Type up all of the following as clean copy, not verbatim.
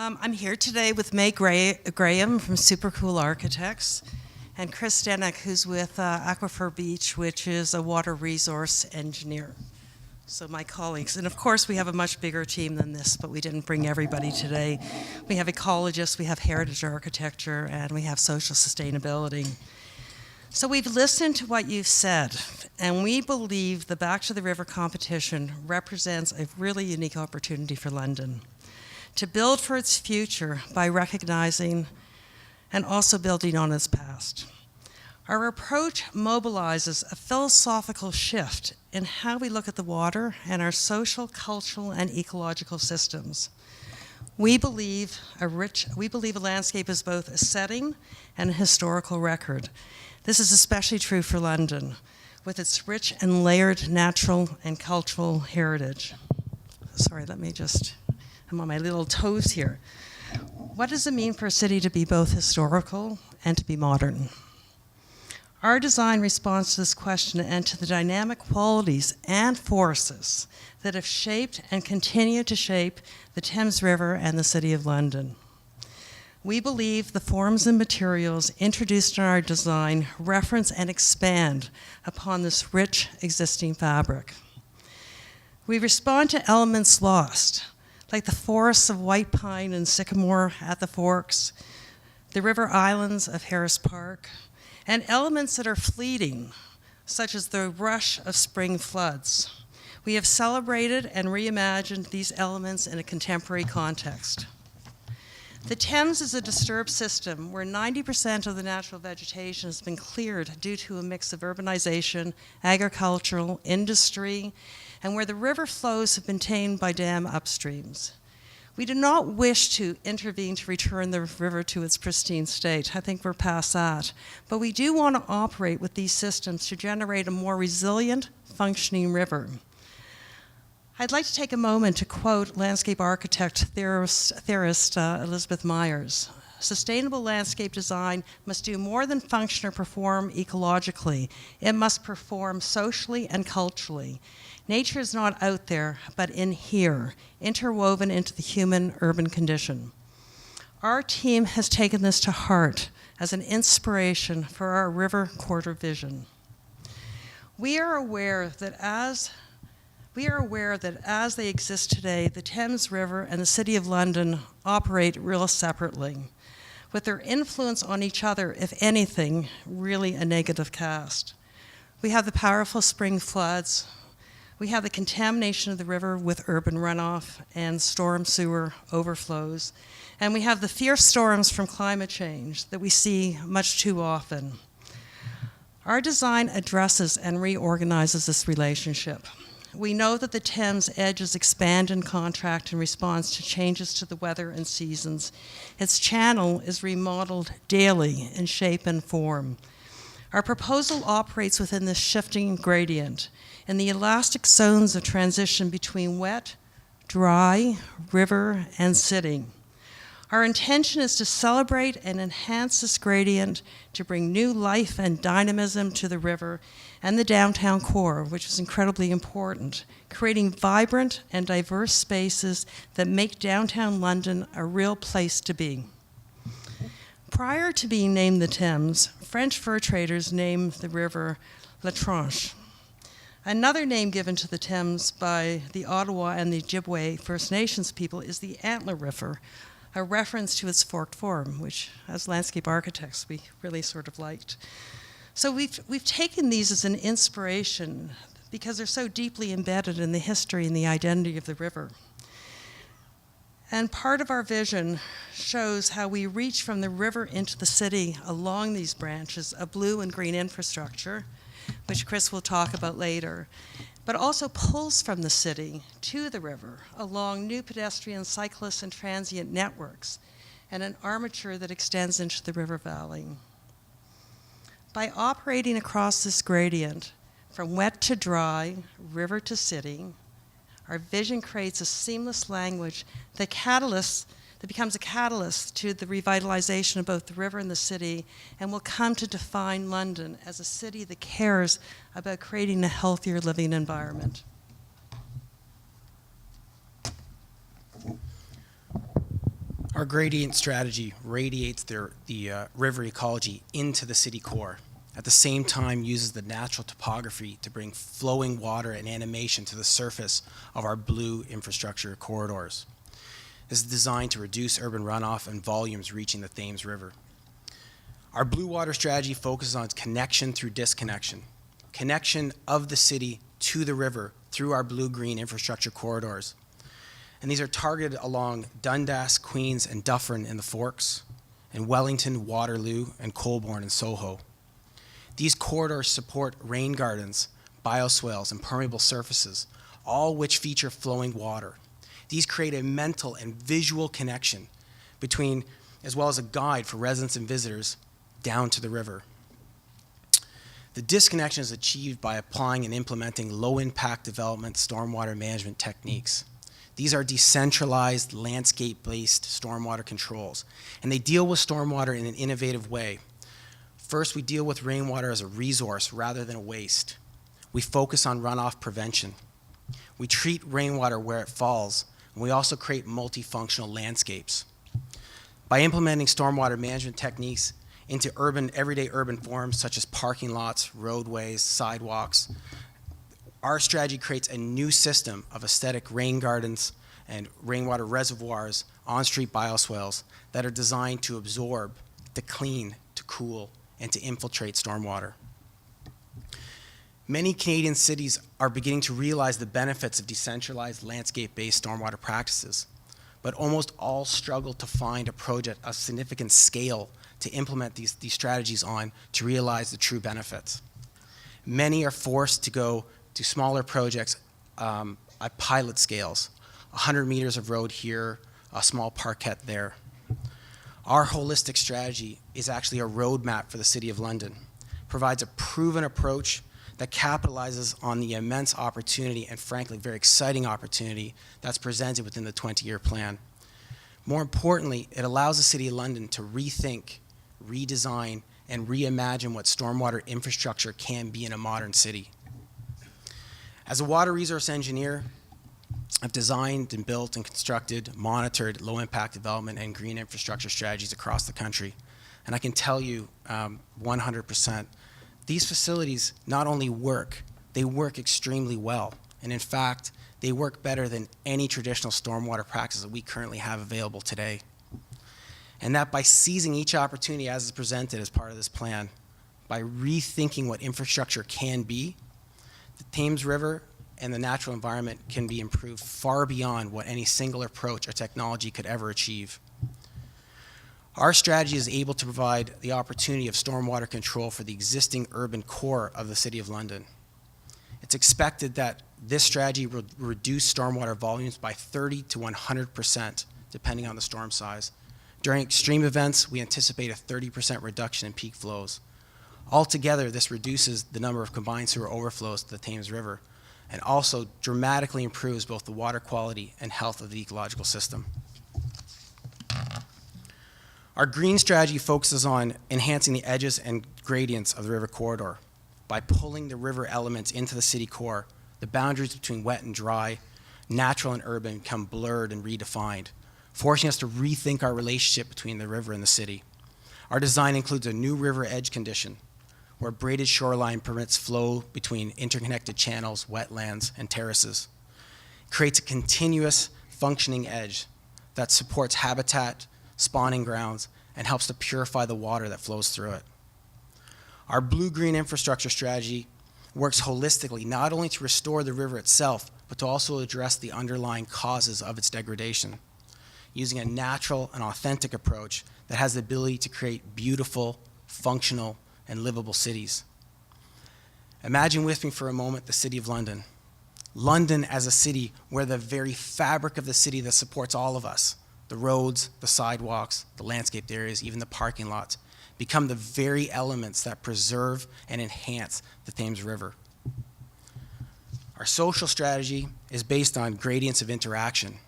I'm here today with May Graham from Super Cool Architects and Chris Denick, who's with Aquifer Beach, which is a water resource engineer. So my colleagues. And of course, we have a much bigger team than this, but we didn't bring everybody today. We have ecologists, we have heritage architecture, and we have social sustainability. So we've listened to what you've said, and we believe the Back to the River competition represents a really unique opportunity for London to build for its future by recognizing and also building on its past. Our approach mobilizes a philosophical shift in how we look at the water and our social, cultural, and ecological systems. We believe a landscape is both a setting and a historical record. This is especially true for London, with its rich and layered natural and cultural heritage. Sorry, I'm on my little toes here. What does it mean for a city to be both historical and to be modern? Our design responds to this question and to the dynamic qualities and forces that have shaped and continue to shape the Thames River and the City of London. We believe the forms and materials introduced in our design reference and expand upon this rich existing fabric. We respond to elements lost, like the forests of white pine and sycamore at the Forks, the river islands of Harris Park, and elements that are fleeting, such as the rush of spring floods. We have celebrated and reimagined these elements in a contemporary context. The Thames is a disturbed system where 90% of the natural vegetation has been cleared due to a mix of urbanization, agricultural, industry, and where the river flows have been tamed by dam upstreams. We do not wish to intervene to return the river to its pristine state. I think we're past that. But we do want to operate with these systems to generate a more resilient, functioning river. I'd like to take a moment to quote landscape architect theorist Elizabeth Myers. Sustainable landscape design must do more than function or perform ecologically. It must perform socially and culturally. Nature is not out there, but in here, interwoven into the human-urban condition. Our team has taken this to heart as an inspiration for our river corridor vision. We are aware that as they exist today, the Thames River and the City of London operate real separately, with their influence on each other, if anything, really a negative cast. We have the powerful spring floods. We have the contamination of the river with urban runoff and storm sewer overflows. And we have the fierce storms from climate change that we see much too often. Our design addresses and reorganizes this relationship. We know that the Thames edges expand and contract in response to changes to the weather and seasons. Its channel is remodeled daily in shape and form. Our proposal operates within this shifting gradient in the elastic zones of transition between wet, dry, river, and city. Our intention is to celebrate and enhance this gradient to bring new life and dynamism to the river and the downtown core, which is incredibly important, creating vibrant and diverse spaces that make downtown London a real place to be. Prior to being named the Thames, French fur traders named the river La Tranche. Another name given to the Thames by the Ottawa and the Ojibwe First Nations people is the Antler River, a reference to its forked form, which as landscape architects we really sort of liked. So we've taken these as an inspiration because they're so deeply embedded in the history and the identity of the river. And part of our vision shows how we reach from the river into the city along these branches of blue and green infrastructure, which Chris will talk about later, but also pulls from the city to the river along new pedestrian, cyclist, and transient networks, and an armature that extends into the river valley. By operating across this gradient, from wet to dry, river to city, our vision creates a seamless language that becomes a catalyst to the revitalization of both the river and the city, and will come to define London as a city that cares about creating a healthier living environment. Our gradient strategy radiates the river ecology into the city core. At the same time, uses the natural topography to bring flowing water and animation to the surface of our blue infrastructure corridors. This is designed to reduce urban runoff and volumes reaching the Thames River. Our blue water strategy focuses on connection through disconnection, connection of the city to the river through our blue-green infrastructure corridors. And these are targeted along Dundas, Queens, and Dufferin in the Forks, and Wellington, Waterloo, and Colborne and Soho. These corridors support rain gardens, bioswales, and permeable surfaces, all which feature flowing water. These create a mental and visual connection between, as well as a guide for residents and visitors down to the river. The disconnection is achieved by applying and implementing low-impact development stormwater management techniques. These are decentralized, landscape-based stormwater controls, and they deal with stormwater in an innovative way. First, we deal with rainwater as a resource rather than a waste. We focus on runoff prevention. We treat rainwater where it falls, and we also create multifunctional landscapes. By implementing stormwater management techniques into everyday urban forms such as parking lots, roadways, sidewalks, our strategy creates a new system of aesthetic rain gardens and rainwater reservoirs, on-street bioswales that are designed to absorb, to clean, to cool, and to infiltrate stormwater. Many Canadian cities are beginning to realize the benefits of decentralized landscape-based stormwater practices, but almost all struggle to find a project of significant scale to implement these strategies on to realize the true benefits. Many are forced to go to smaller projects at pilot scales, 100 meters of road here, a small parkette there. Our holistic strategy is actually a roadmap for the City of London, provides a proven approach that capitalizes on the immense opportunity and frankly very exciting opportunity that's presented within the 20-year plan. More importantly, it allows the City of London to rethink, redesign, and reimagine what stormwater infrastructure can be in a modern city. As a water resource engineer, I've designed and built and constructed, monitored low-impact development and green infrastructure strategies across the country. And I can tell you 100%, these facilities not only work, they work extremely well. And in fact, they work better than any traditional stormwater practice that we currently have available today. And that by seizing each opportunity as is presented as part of this plan, by rethinking what infrastructure can be, the Thames River and the natural environment can be improved far beyond what any single approach or technology could ever achieve. Our strategy is able to provide the opportunity of stormwater control for the existing urban core of the City of London. It's expected that this strategy will reduce stormwater volumes by 30 to 100%, depending on the storm size. During extreme events, we anticipate a 30% reduction in peak flows. Altogether, this reduces the number of combined sewer overflows to the Thames River and also dramatically improves both the water quality and health of the ecological system. Our green strategy focuses on enhancing the edges and gradients of the river corridor. By pulling the river elements into the city core, the boundaries between wet and dry, natural and urban become blurred and redefined, forcing us to rethink our relationship between the river and the city. Our design includes a new river edge condition, where braided shoreline permits flow between interconnected channels, wetlands, and terraces. It creates a continuous functioning edge that supports habitat, spawning grounds, and helps to purify the water that flows through it. Our blue-green infrastructure strategy works holistically, not only to restore the river itself, but to also address the underlying causes of its degradation, using a natural and authentic approach that has the ability to create beautiful, functional, and livable cities. Imagine with me for a moment the City of London. London as a city where the very fabric of the city that supports all of us, the roads, the sidewalks, the landscaped areas, even the parking lots, become the very elements that preserve and enhance the Thames River. Our social strategy is based on gradients of interaction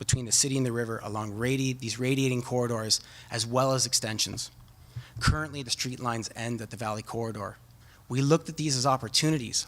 between the city and the river along these radiating corridors as well as extensions. Currently, the street lines end at the Valley Corridor. We looked at these as opportunities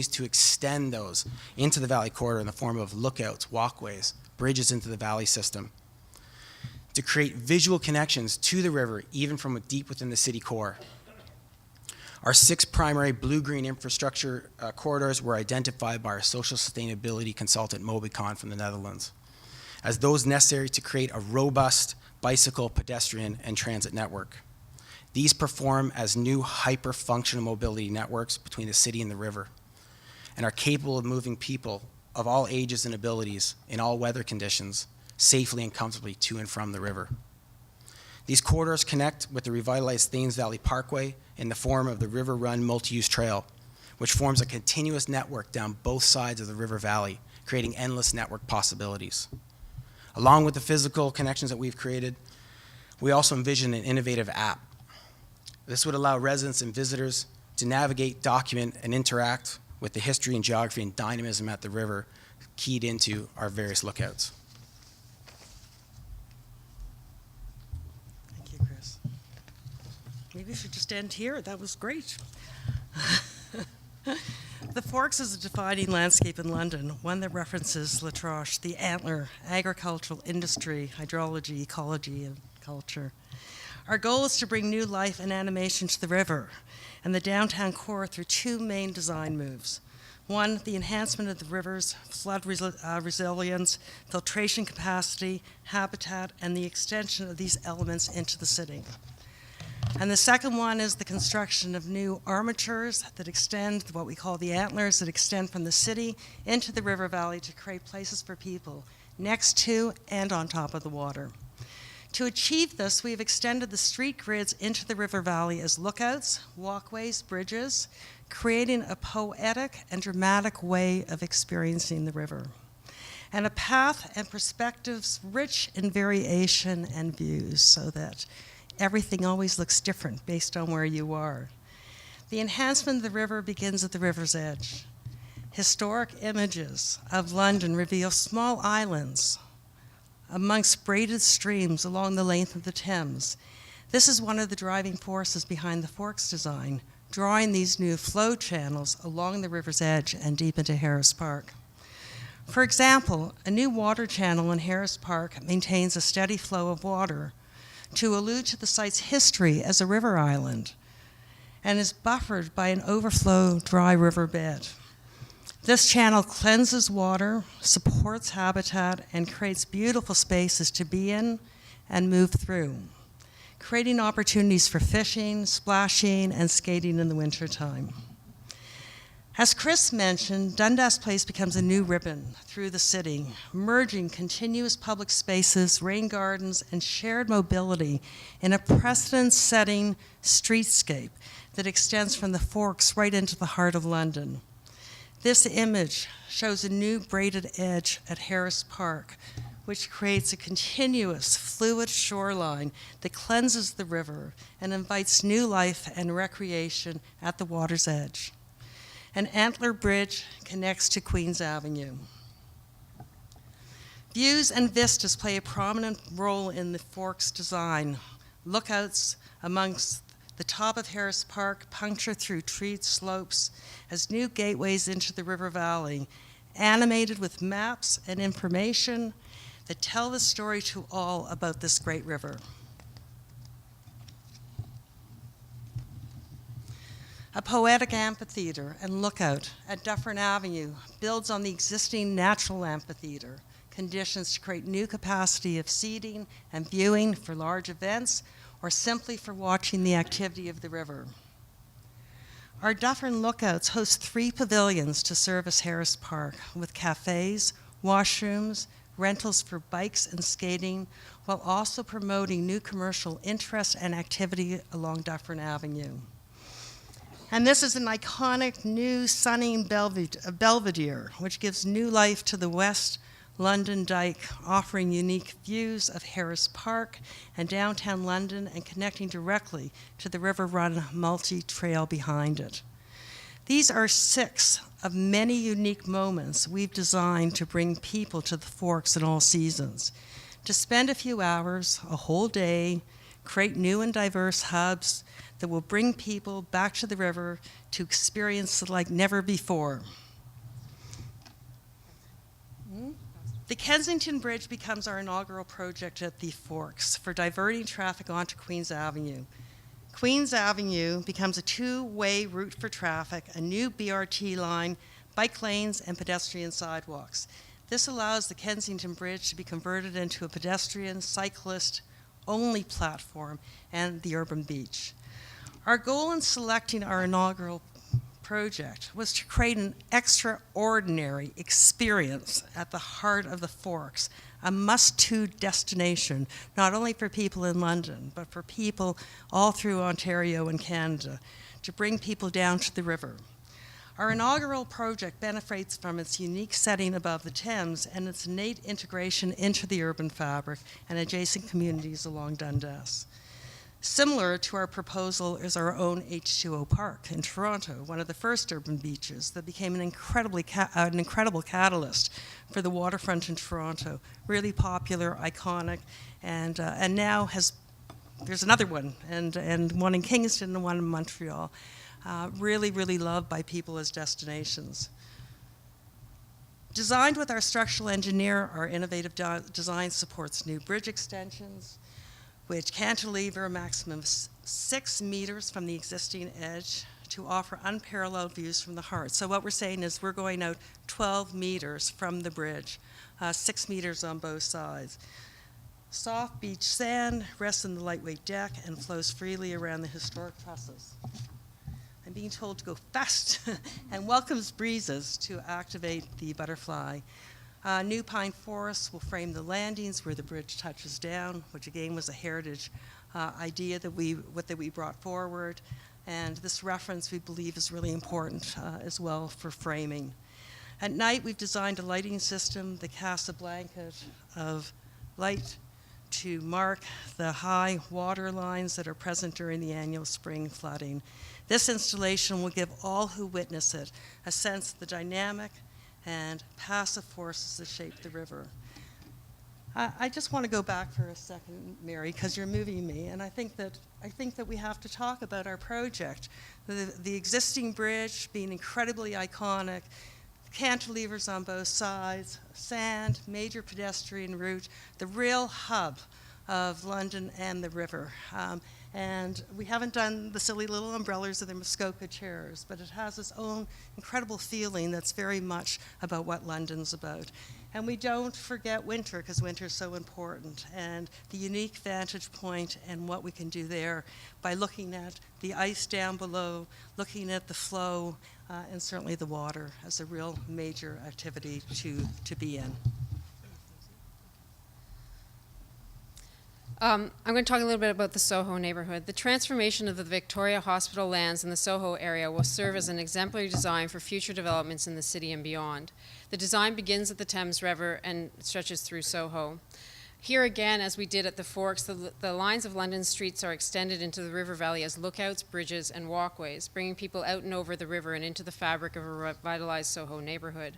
to extend those into the Valley Corridor in the form of lookouts, walkways, bridges into the Valley system. to create visual connections to the river, even from deep within the city core. Our 6 primary blue-green infrastructure corridors were identified by our social sustainability consultant, Mobicon, from the Netherlands, as those necessary to create a robust bicycle, pedestrian, and transit network. These perform as new hyper-functional mobility networks between the city and the river, and are capable of moving people of all ages and abilities in all weather conditions safely and comfortably to and from the river. These corridors connect with the revitalized Thames Valley Parkway in the form of the River Run Multi-Use Trail, which forms a continuous network down both sides of the river valley, creating endless network possibilities. Along with the physical connections that we've created, we also envision an innovative app. This would allow residents and visitors to navigate, document, and interact with the history and geography and dynamism at the river keyed into our various lookouts. Thank you, Chris. Maybe we should just end here. That was great. The Forks is a defining landscape in London, one that references La Troche, the antler, agricultural industry, hydrology, ecology, and culture. Our goal is to bring new life and animation to the river and the downtown core through 2 main design moves. One, the enhancement of the river's flood resilience, filtration capacity, habitat, and the extension of these elements into the city. And the second one is the construction of new armatures that extend, what we call the antlers, that extend from the city into the river valley to create places for people next to and on top of the water. To achieve this, we've extended the street grids into the river valley as lookouts, walkways, bridges, creating a poetic and dramatic way of experiencing the river, and a path and perspectives rich in variation and views so that everything always looks different based on where you are. The enhancement of the river begins at the river's edge. Historic images of London reveal small islands amongst braided streams along the length of the Thames. This is one of the driving forces behind the Forks design, drawing these new flow channels along the river's edge and deep into Harris Park. For example, a new water channel in Harris Park maintains a steady flow of water to allude to the site's history as a river island and is buffered by an overflow dry riverbed. This channel cleanses water, supports habitat, and creates beautiful spaces to be in and move through, creating opportunities for fishing, splashing, and skating in the wintertime. As Chris mentioned, Dundas Place becomes a new ribbon through the city, merging continuous public spaces, rain gardens, and shared mobility in a precedent-setting streetscape that extends from the Forks right into the heart of London. This image shows a new braided edge at Harris Park, which creates a continuous, fluid shoreline that cleanses the river and invites new life and recreation at the water's edge. An antler bridge connects to Queens Avenue. Views and vistas play a prominent role in the Forks design. Lookouts amongst the top of Harris Park puncture through treed slopes as new gateways into the river valley, animated with maps and information that tell the story to all about this great river. A poetic amphitheater and lookout at Dufferin Avenue builds on the existing natural amphitheater, conditions to create new capacity of seating and viewing for large events or simply for watching the activity of the river. Our Dufferin lookouts host 3 pavilions to service Harris Park with cafes, washrooms, rentals for bikes and skating, while also promoting new commercial interest and activity along Dufferin Avenue. And this is an iconic new sunning Belvedere, which gives new life to the West London Dyke, offering unique views of Harris Park and downtown London and connecting directly to the River Run multi-trail behind it. These are 6 of many unique moments we've designed to bring people to the Forks in all seasons, to spend a few hours, a whole day, create new and diverse hubs that will bring people back to the river to experience it like never before. The Kensington Bridge becomes our inaugural project at the Forks for diverting traffic onto Queens Avenue. Queens Avenue becomes a two-way route for traffic, a new BRT line, bike lanes, and pedestrian sidewalks. This allows the Kensington Bridge to be converted into a pedestrian, cyclist-only platform and the urban beach. Our goal in selecting our inaugural project was to create an extraordinary experience at the heart of the Forks, a must-to destination, not only for people in London, but for people all through Ontario and Canada, to bring people down to the river. Our inaugural project benefits from its unique setting above the Thames and its innate integration into the urban fabric and adjacent communities along Dundas. Similar to our proposal is our own H2O Park in Toronto, one of the first urban beaches that became an incredible catalyst for the waterfront in Toronto. Really popular, iconic, and now there's another one, and one in Kingston and one in Montreal. Really loved by people as destinations. Designed with our structural engineer, our innovative design supports new bridge extensions, which cantilever a maximum of 6 meters from the existing edge to offer unparalleled views from the heart. So what we're saying is we're going out 12 meters from the bridge, 6 meters on both sides. Soft beach sand rests on the lightweight deck and flows freely around the historic trusses. I'm being told to go fast and welcomes breezes to activate the butterfly. New pine forests will frame the landings where the bridge touches down, which again was a heritage idea that we brought forward. And this reference we believe is really important as well for framing. At night, we've designed a lighting system that casts a blanket of light to mark the high water lines that are present during the annual spring flooding. This installation will give all who witness it a sense of the dynamic and passive forces that shape the river. I just want to go back for a second, Mary, because you're moving me, and I think that we have to talk about our project. The existing bridge being incredibly iconic, cantilevers on both sides, sand, major pedestrian route, the real hub of London and the river. And we haven't done the silly little umbrellas or the Muskoka chairs, but it has its own incredible feeling that's very much about what London's about. And we don't forget winter, because winter is so important, and the unique vantage point and what we can do there by looking at the ice down below, looking at the flow, and certainly the water as a real major activity to be in. I'm going to talk a little bit about the Soho neighborhood. The transformation of the Victoria Hospital lands in the Soho area will serve as an exemplary design for future developments in the city and beyond. The design begins at the Thames River and stretches through Soho. Here again, as we did at the Forks, the lines of London streets are extended into the river valley as lookouts, bridges, and walkways, bringing people out and over the river and into the fabric of a revitalized Soho neighborhood.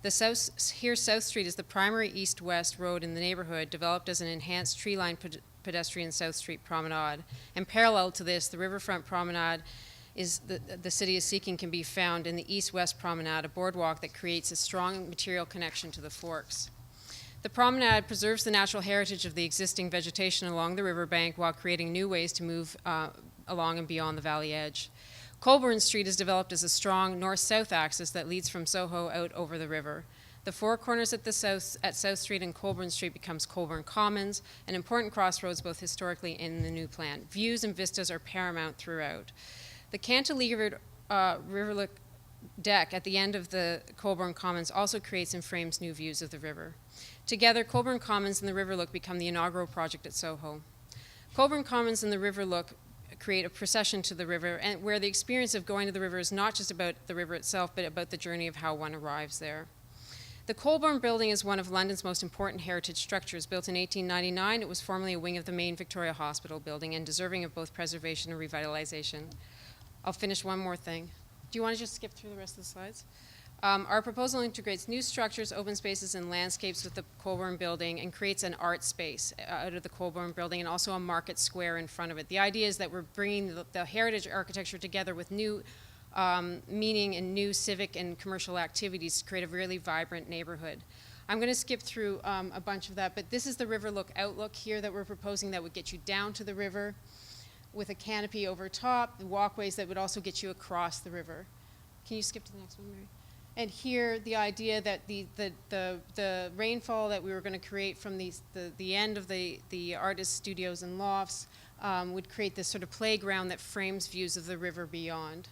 South Street is the primary east-west road in the neighborhood, developed as an enhanced tree-lined pedestrian South Street promenade. And parallel to this, the riverfront promenade the city is seeking can be found in the east-west promenade, a boardwalk that creates a strong material connection to the Forks. The promenade preserves the natural heritage of the existing vegetation along the riverbank while creating new ways to move along and beyond the valley edge. Colborne Street is developed as a strong north-south axis that leads from Soho out over the river. The four corners at South Street and Colborne Street becomes Colborne Commons, an important crossroads both historically and in the new plan. Views and vistas are paramount throughout. The cantilevered riverlook deck at the end of the Colborne Commons also creates and frames new views of the river. Together, Colborne Commons and the Riverlook become the inaugural project at Soho. Colborne Commons and the Riverlook create a procession to the river, and where the experience of going to the river is not just about the river itself, but about the journey of how one arrives there. The Colborne Building is one of London's most important heritage structures. Built in 1899, it was formerly a wing of the main Victoria Hospital building and deserving of both preservation and revitalization. I'll finish one more thing. Do you want to just skip through the rest of the slides? Our proposal integrates new structures, open spaces, and landscapes with the Colborne Building and creates an art space out of the Colborne Building and also a market square in front of it. The idea is that we're bringing the heritage architecture together with new meaning and new civic and commercial activities to create a really vibrant neighborhood. I'm going to skip through a bunch of that, but this is the river look outlook here that we're proposing that would get you down to the river with a canopy over top, the walkways that would also get you across the river. Can you skip to the next one, Mary? And here, the idea that the rainfall that we were going to create from the end of the artist studios and lofts would create this sort of playground that frames views of the river beyond.